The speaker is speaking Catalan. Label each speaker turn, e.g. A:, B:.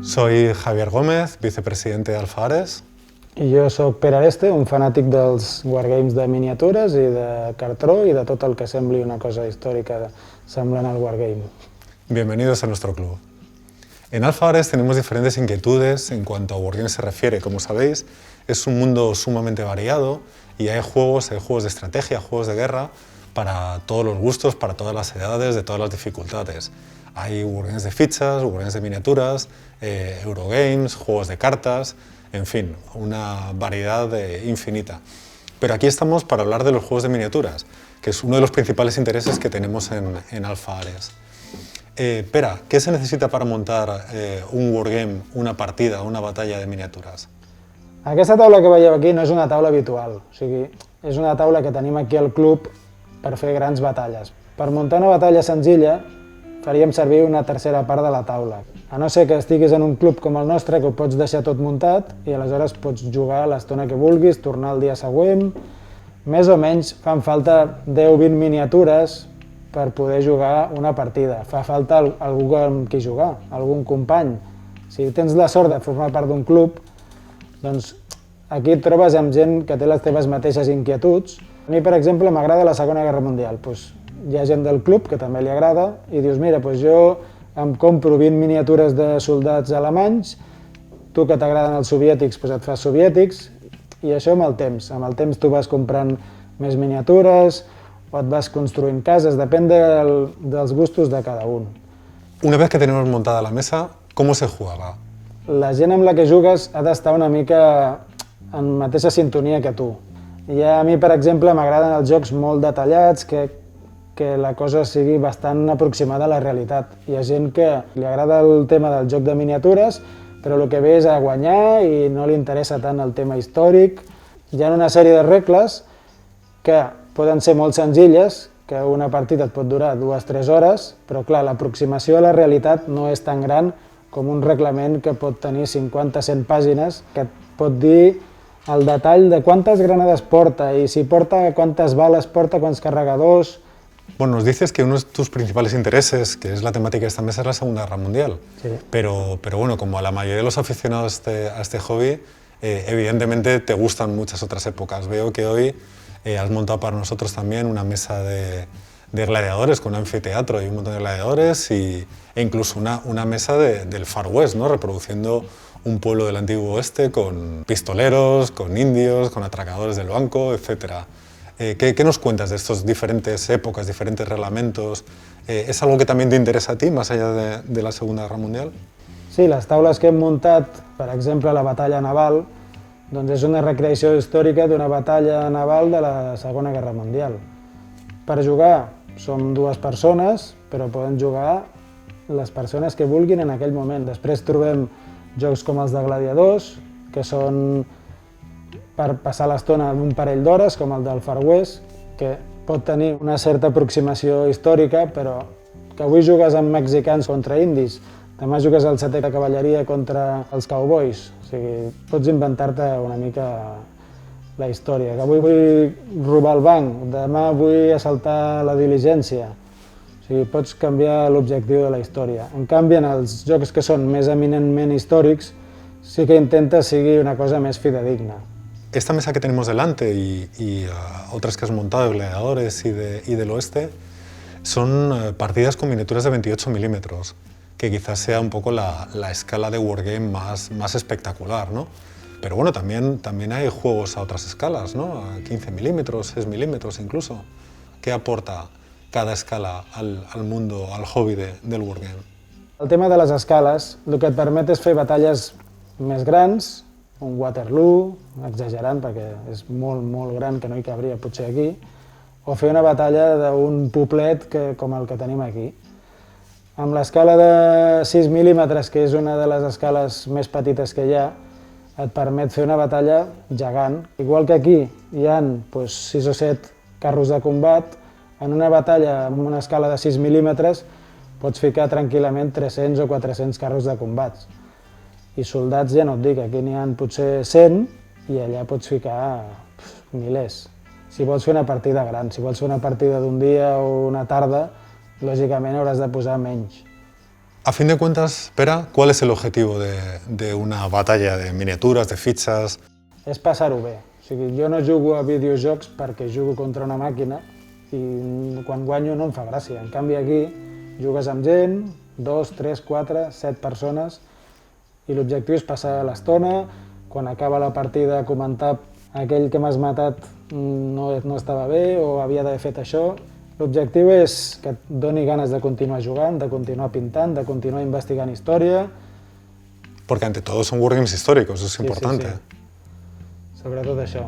A: Soy Javier Gómez, vicepresidente de Alfa Ares.
B: I jo sóc Pere Areste, un fanàtic dels wargames de miniatures i de cartró i de tot el que sembli una cosa històrica semblant al wargame.
A: Bienvenidos a nuestro club. En Alfa Ares tenemos diferentes inquietudes en cuanto a wargames se refiere. Como sabéis, es un mundo sumamente variado y hay juegos de estrategia, juegos de guerra para todos los gustos, para todas las edades, de todas las dificultades. Hay wargames de fichas, wargames de miniaturas, Eurogames, juegos de cartas, en fin, una variedad infinita. Pero aquí estamos para hablar de los juegos de miniaturas, que es uno de los principales intereses que tenemos en Alfa Ares. Pera, ¿qué se necesita para montar un wargame, una partida, una batalla de miniatures?
B: Aquesta taula que veieu aquí no és una taula habitual, o sigui, és una taula que tenim aquí al club per fer grans batalles. Per muntar una batalla senzilla faríem servir una tercera part de la taula. A no ser que estiguis en un club com el nostre, que ho pots deixar tot muntat i aleshores pots jugar l'estona que vulguis, tornar el dia següent. Més o menys fan falta 10-20 miniatures per poder jugar una partida. Fa falta algú amb qui jugar, algun company. Si tens la sort de formar part d'un club, doncs aquí et trobes amb gent que té les teves mateixes inquietuds. A mi, per exemple, m'agrada la Segona Guerra Mundial. Hi ha gent del club que també li agrada i dius, mira, jo em compro 20 miniatures de soldats alemanys, tu que t'agraden els soviètics, et fas soviètics, i això amb el temps. Amb el temps tu vas comprant més miniatures o et vas construint cases, depèn dels gustos de cada un.
A: Una vez que tenemos montada la mesa, ¿cómo se jugaba?
B: La gent amb la que jugues ha d'estar una mica en mateixa sintonia que tu. A mi, per exemple, m'agraden els jocs molt detallats, que la cosa sigui bastant aproximada a la realitat. Hi ha gent que li agrada el tema del joc de miniatures, però el que ve és a guanyar i no li interessa tant el tema històric. Hi ha una sèrie de regles que poden ser molt senzilles, que una partida et pot durar 2-3 hores, però clar, l'aproximació a la realitat no és tan gran com un reglament que pot tenir 50-100 pàgines, que et pot dir el detall de quantes granades porta i si porta quantes bales porta, quants carregadors.
A: Bueno, nos dices que uno de tus principales intereses, que es la temática de esta mesa, es la Segunda Guerra Mundial.
B: Sí.
A: Pero bueno, como a la mayoría de los aficionados a este hobby, evidentemente te gustan muchas otras épocas. Veo que hoy has montado para nosotros también una mesa de gladiadores con un anfiteatro y un montón de gladiadores e incluso una mesa del Far West, ¿no? Reproduciendo un pueblo del antiguo oeste con pistoleros, con indios, con atracadores del banco, etc. ¿Qué nos cuentas de estas diferentes épocas, diferentes reglamentos? ¿Es algo que también te interesa a ti, más allá de la Segunda Guerra Mundial?
B: Sí, les taules que hem muntat, per exemple, la batalla naval, doncs és una recreació històrica d'una batalla naval de la Segona Guerra Mundial. Per jugar som 2 persones, però poden jugar les persones que vulguin en aquell moment. Després trobem jocs com els de gladiadors, que són per passar l'estona d'un parell d'hores, com el del Far West, que pot tenir una certa aproximació històrica, però que avui jugues amb mexicans contra indis, demà jugues al setè de cavalleria contra els cowboys. O sigui, pots inventar-te una mica la història. Que avui vull robar el banc, demà vull assaltar la diligència. O sigui, pots canviar l'objectiu de la història. En canvi, en els jocs que són més eminentment històrics, sí que intenta seguir una cosa més fidedigna.
A: Esta mesa que tenemos delante y otras que has montado de gladiadores y del oeste son partidas con miniaturas de 28 milímetros, que quizás sea un poco la escala de wargame más espectacular, ¿no? Pero bueno, también hay juegos a otras escalas, ¿no? A 15 milímetros, 6 milímetros incluso. ¿Qué aporta cada escala al mundo, al hobby del wargame?
B: El tema de les escales, el que et permet és fer batalles més grans, un Waterloo, exagerant perquè és molt gran, que no hi cabria potser aquí, o fer una batalla d'un poblet com el que tenim aquí. Amb l'escala de 6 mil·límetres, que és una de les escales més petites que hi ha, et permet fer una batalla gegant. Igual que aquí hi ha 6 o 7 carros de combat, en una batalla amb una escala de 6 mil·límetres pots ficar tranquil·lament 300 o 400 carros de combats. I soldats ja no et dic, aquí n'hi ha potser 100 i allà pots ficar milers. Si vols fer una partida gran, si vols fer una partida d'un dia o una tarda, lògicament hauràs de posar menys.
A: A fin de cuentas, Pere, ¿cuál es el objetivo de una batalla de miniaturas, de fitxes?
B: És passar-ho bé. O sigui, jo no jugo a videojocs perquè jugo contra una màquina i quan guanyo no em fa gràcia. En canvi aquí jugues amb gent, 2, 3, 4, 7 persones i l'objectiu és passar l'estona, quan acaba la partida comentar aquell que m'has matat no estava bé o havia d'haver fet això. L'objectiu és que et doni ganes de continuar jugant, de continuar pintant, de continuar investigant història.
A: Porque ante todo son wargames históricos, eso es importante.
B: Sí. Sobretot això.